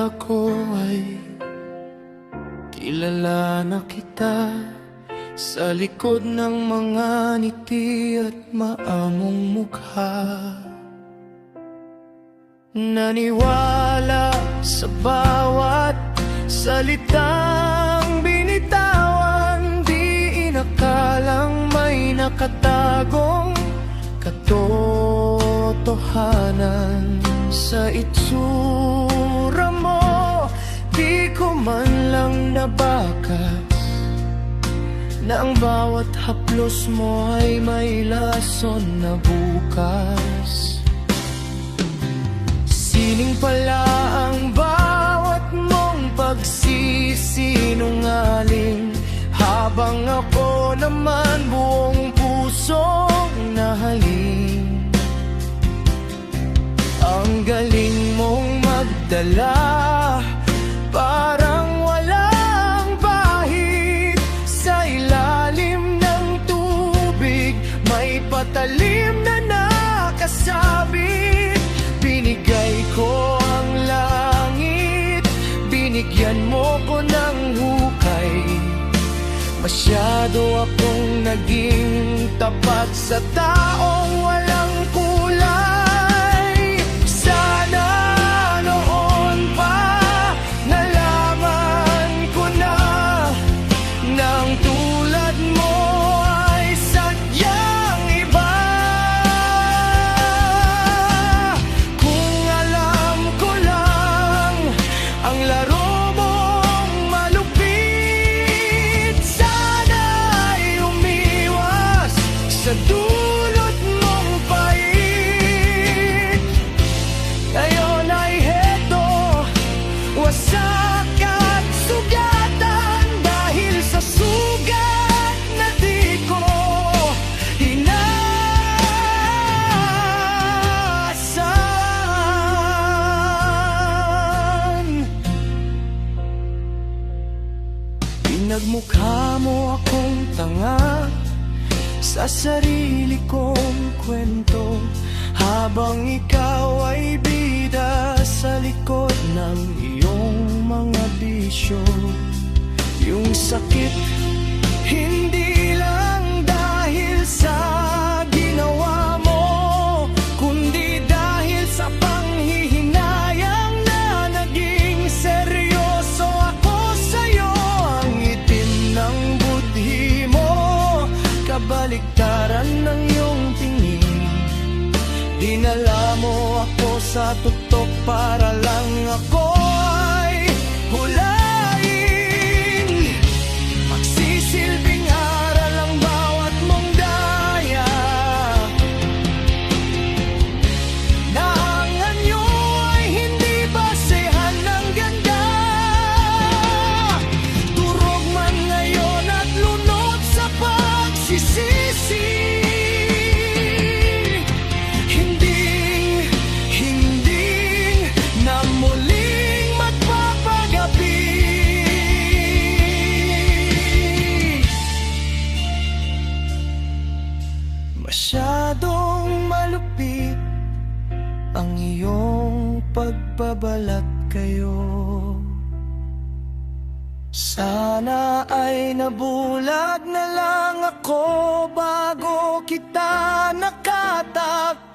akala ko ay kilala na kita sa likod ng mga ngiti at maamong mukha. Naniwala sa bawat salitang binitawan, di inakalang may nakatagong katotohanan sa itsura mo. Di ko man lang nabakas na ang bawat haplos mo ay may lason na bukas. Sining pala ang bawat mong pagsisinungaling, habang ako naman buong pusong nahalin. Ang galing mong magdala, parang walang bahid. Sa ilalim ng tubig may patalim na nakasabit. Binigay ko ang langit, binigyan mo ko ng hukay. Masyado akong naging tapat sa taong walang kulay. Sana noon pa nalaman ko na nang tulad mo ay sadyang iba. Kung alam ko lang ang laro mong malupit, sana ay umiwas sa dulot mong pait. Ngayon ay heto, wasak at sugatan, dahil sa sugat na di ko inaasahan. Pinagmukha mo akong tanga sa sarili kong kwento, habang ikaw ay bida sa likod ng iyong mga bisyo. Yung sakit hindi lang dahil sa ginawa mo, kundi dahil sa panghihinayang na naging seryoso ako sa'yo. Ang itim ng budhi mo, kabaliktaran ng iyong tingin. Dinala mo ako sa tuktok para lang ako ay hulayin. Magsisilbing aral ang bawat mong daya, na ang anyo ay hindi basehan ng ganda. Durog man ngayon at lunod sa pagsisisi, na muling magpapagabi. Masyadong malupit ang iyong pagbabalat kayo. Sana ay nabulag na lang ako bago kita nakatak.